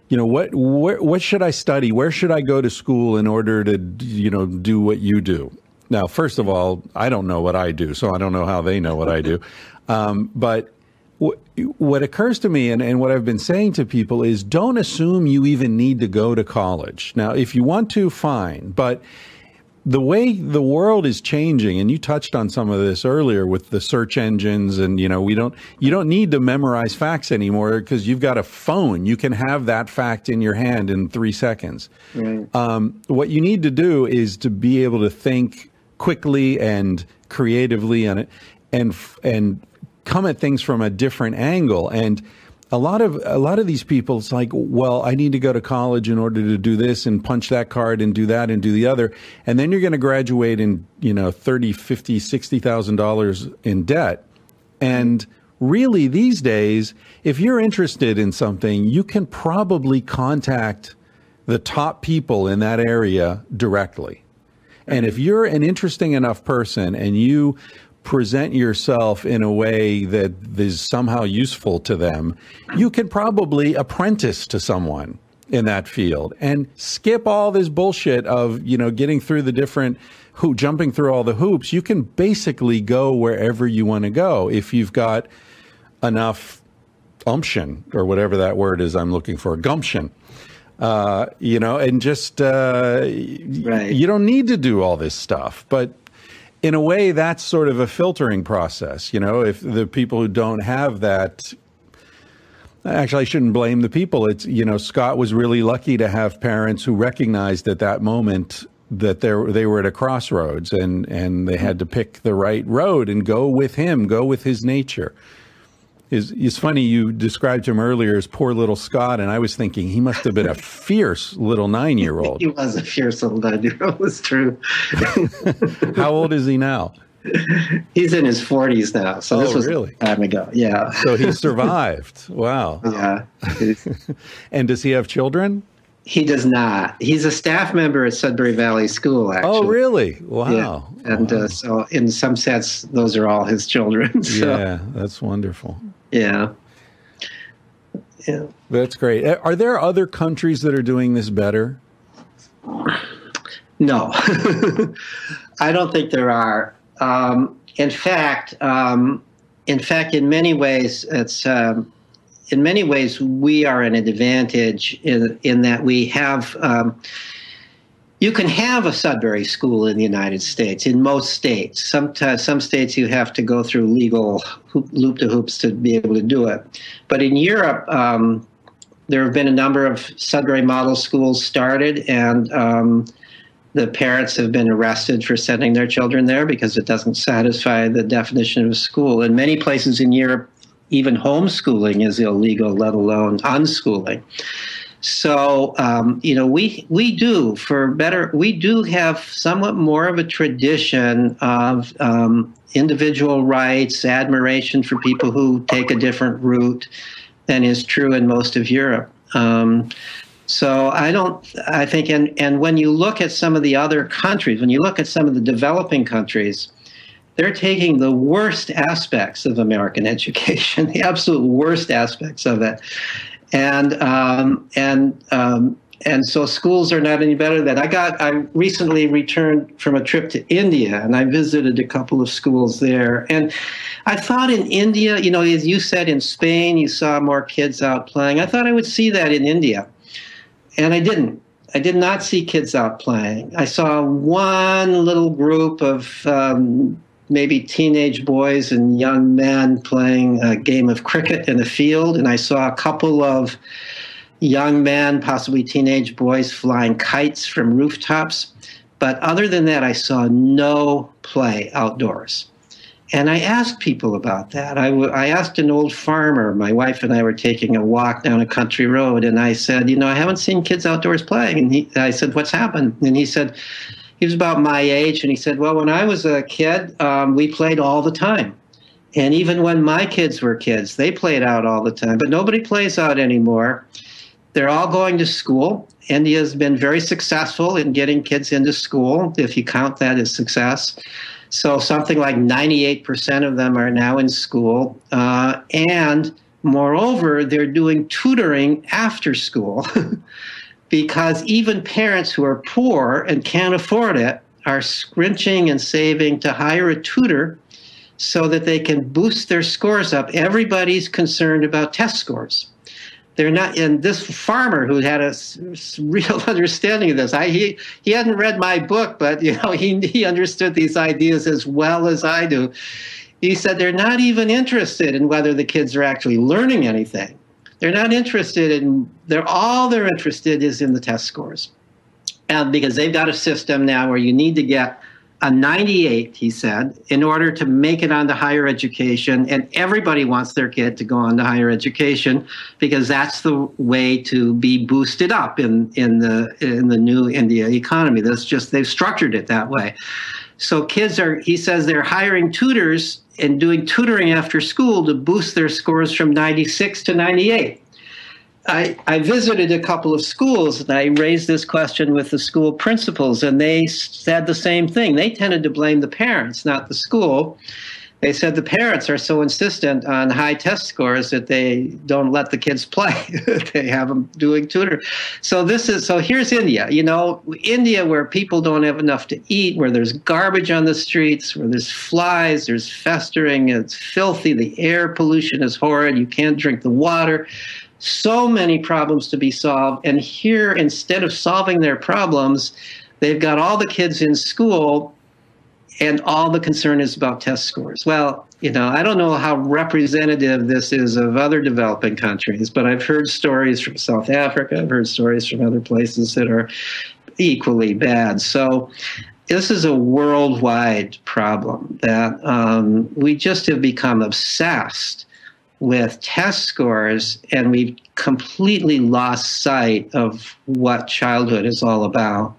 you know, what should I study? Where should I go to school in order to, you know, do what you do? Now, first of all, I don't know what I do, so I don't know how they know what I do. But what occurs to me and what I've been saying to people is don't assume you even need to go to college. Now, if you want to, fine. But the way the world is changing, and you touched on some of this earlier with the search engines, and, you know, you don't need to memorize facts anymore because you've got a phone. You can have that fact in your hand in 3 seconds. Right. What you need to do is to be able to think quickly and creatively and come at things from a different angle. And a lot of these people, it's like, well, I need to go to college in order to do this and punch that card and do that and do the other. And then you're going to graduate in, $30, $50, $60,000 in debt. And really these days, if you're interested in something, you can probably contact the top people in that area directly. And if you're an interesting enough person and you present yourself in a way that is somehow useful to them, you can probably apprentice to someone in that field and skip all this bullshit of, getting through the different jumping through all the hoops. You can basically go wherever you want to go if you've got enough umption, or whatever that word is I'm looking for, gumption. And just, right. You don't need to do all this stuff. But in a way, that's sort of a filtering process. If the people who don't have that, actually, I shouldn't blame the people. It's, Scott was really lucky to have parents who recognized at that moment that they were at a crossroads and they had to pick the right road and go with him, go with his nature. It's funny, you described him earlier as poor little Scott, and I was thinking he must have been a fierce little 9-year-old. He was a fierce little 9-year-old, it's true. How old is he now? He's in his 40s now, so this was really? a time ago. Yeah. So he survived. Wow. Yeah. And does he have children? He does not. He's a staff member at Sudbury Valley School, actually. Oh, really? Wow. Yeah. And wow. So in some sense, those are all his children. So. Yeah, that's wonderful. Yeah. Yeah. That's great. Are there other countries that are doing this better? No. I don't think there are. In fact, in many ways, it's in many ways we are at an advantage in that we have. You can have a Sudbury school in the United States, in most states. Sometimes, some states you have to go through legal loop-de-hoops to be able to do it. But in Europe, there have been a number of Sudbury model schools started, and the parents have been arrested for sending their children there because it doesn't satisfy the definition of a school. In many places in Europe, even homeschooling is illegal, let alone unschooling. So, we do have somewhat more of a tradition of individual rights, admiration for people who take a different route than is true in most of Europe. So I think, and when you look at some of the other countries, when you look at some of the developing countries, they're taking the worst aspects of American education, the absolute worst aspects of it. And so schools are not any better than I recently returned from a trip to India, and I visited a couple of schools there. And I thought in India, as you said, in Spain, you saw more kids out playing. I thought I would see that in India. And I didn't. I did not see kids out playing. I saw one little group of maybe teenage boys and young men playing a game of cricket in a field, and I saw a couple of young men, possibly teenage boys, flying kites from rooftops. But other than that, I saw no play outdoors. And I asked people about that. I asked an old farmer. My wife and I were taking a walk down a country road, and I said, I haven't seen kids outdoors playing. And I said, what's happened? And he said, he was about my age, and he said, well, when I was a kid, we played all the time. And even when my kids were kids, they played out all the time. But nobody plays out anymore. They're all going to school. India's been very successful in getting kids into school, if you count that as success. So something like 98% of them are now in school. And moreover, they're doing tutoring after school because even parents who are poor and can't afford it are scrinching and saving to hire a tutor so that they can boost their scores up. Everybody's concerned about test scores. They're not, and this farmer who had a real understanding of this, he hadn't read my book, but he understood these ideas as well as I do. He said they're not even interested in whether the kids are actually learning anything. They're not interested in, all they're interested is in the test scores. And because they've got a system now where you need to get a 98, he said, in order to make it onto higher education. And everybody wants their kid to go on to higher education because that's the way to be boosted up in the new India economy. That's just, they've structured it that way. So kids are, he says, they're hiring tutors and doing tutoring after school to boost their scores from 96 to 98. I visited a couple of schools and I raised this question with the school principals, and they said the same thing. They tended to blame the parents, not the school. They said the parents are so insistent on high test scores that they don't let the kids play. They have them doing tutor. So here's India, India, where people don't have enough to eat, where there's garbage on the streets, where there's flies, there's festering, it's filthy, the air pollution is horrid, you can't drink the water. So many problems to be solved. And here, instead of solving their problems, they've got all the kids in school and all the concern is about test scores. Well, I don't know how representative this is of other developing countries, but I've heard stories from South Africa. I've heard stories from other places that are equally bad. So this is a worldwide problem that we just have become obsessed with test scores, and we've completely lost sight of what childhood is all about.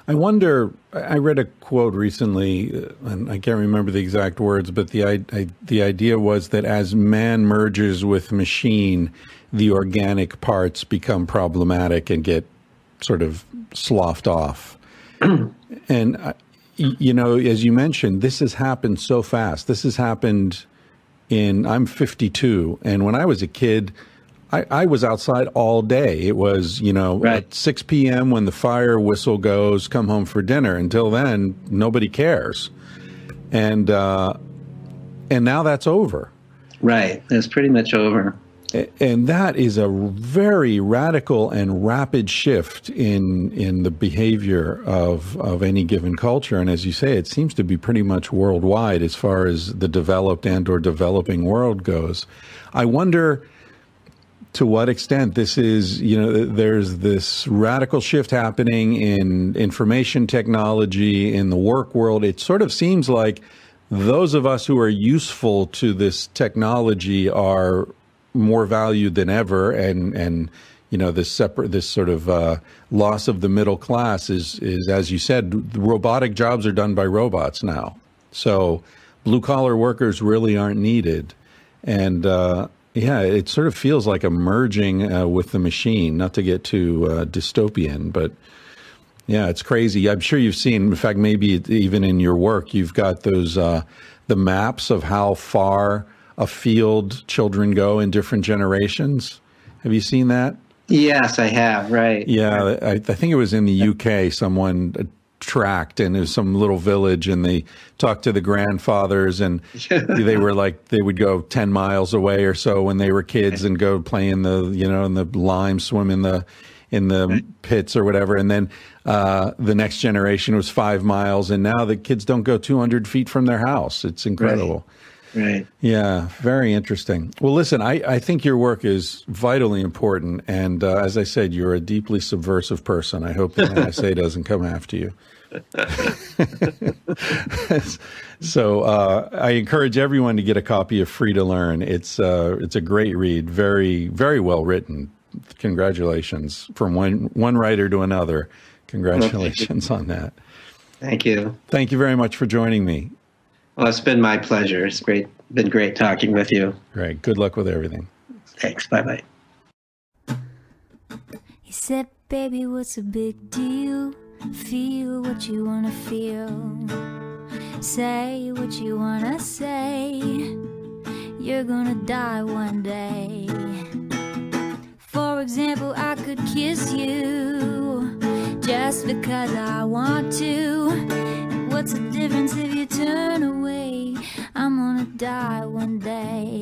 I wonder, I read a quote recently, and I can't remember the exact words, but the idea was that as man merges with machine, the organic parts become problematic and get sort of sloughed off. And, as you mentioned, this has happened so fast. This has happened I'm 52, and when I was a kid, I was outside all day. It was, right. At 6 p.m. when the fire whistle goes, come home for dinner. Until then, nobody cares. And now that's over. Right. It's pretty much over. And that is a very radical and rapid shift in the behavior of any given culture. And as you say, it seems to be pretty much worldwide as far as the developed and or developing world goes. I wonder to what extent this is, there's this radical shift happening in information technology, in the work world. It sort of seems like those of us who are useful to this technology are more valued than ever, and this sort of loss of the middle class is as you said, robotic jobs are done by robots now, so blue collar workers really aren't needed, and it sort of feels like a merging with the machine. Not to get too dystopian, but yeah, it's crazy. I'm sure you've seen, in fact, maybe even in your work, you've got those the maps of how far afield children go in different generations. Have you seen that? Yes, I have. Right. Yeah, I think it was in the UK. Someone tracked, and it was some little village, and they talked to the grandfathers, and they were like, they would go 10 miles away or so when they were kids and go play in the, in the lime, swim in the pits or whatever. And then the next generation was 5 miles, and now the kids don't go 200 feet from their house. It's incredible. Right. Yeah, very interesting. Well, listen, I think your work is vitally important. And as I said, you're a deeply subversive person. I hope the NSA doesn't come after you. So I encourage everyone to get a copy of Free to Learn. It's a great read, very, very well written. Congratulations from one writer to another. Congratulations on that. Thank you. Thank you very much for joining me. Well, it's been my pleasure. It's been great talking with you. Great. Good luck with everything. Thanks. Bye-bye. He said, baby, what's a big deal? Feel what you want to feel. Say what you want to say. You're gonna die one day. For example, I could kiss you just because I want to. What's the difference if you turn away? I'm gonna die one day.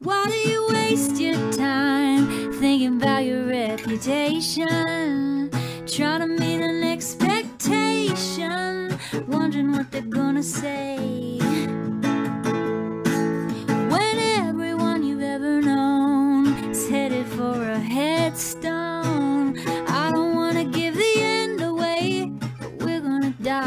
Why do you waste your time thinking about your reputation? Trying to meet an expectation, wondering what they're gonna say. When everyone you've ever known is headed for a headstone. I don't wanna give the end away, but we're gonna die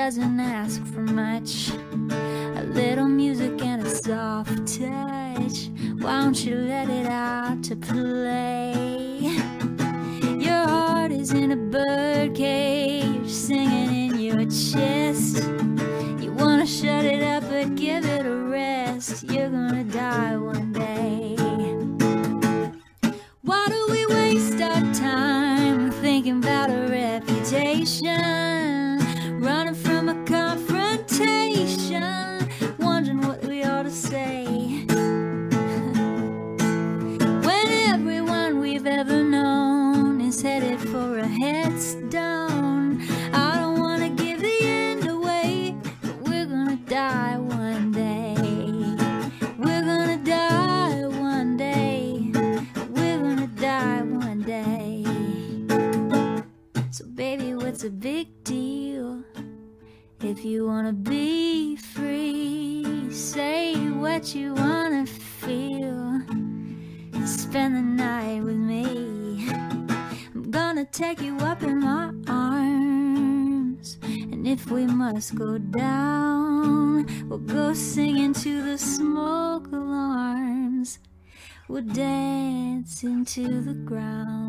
doesn't ask for much. A little music and a soft touch. Why don't you let it out to play? Your heart is in a bird cage, singing in your chest. You wanna shut it up, but give it a rest. You're gonna die one day. Why do we waste our time thinking about a reputation, running from a confrontation, wondering what we ought to say, when everyone we've ever known is headed for a headstone? I don't want to give the end away, but we're gonna die one day. We're gonna die one day. We're gonna die one day. So baby, what's a big deal? If you wanna be free, say what you wanna feel. Spend the night with me. I'm gonna take you up in my arms, and if we must go down, we'll go singing to the smoke alarms. We'll dance into the ground.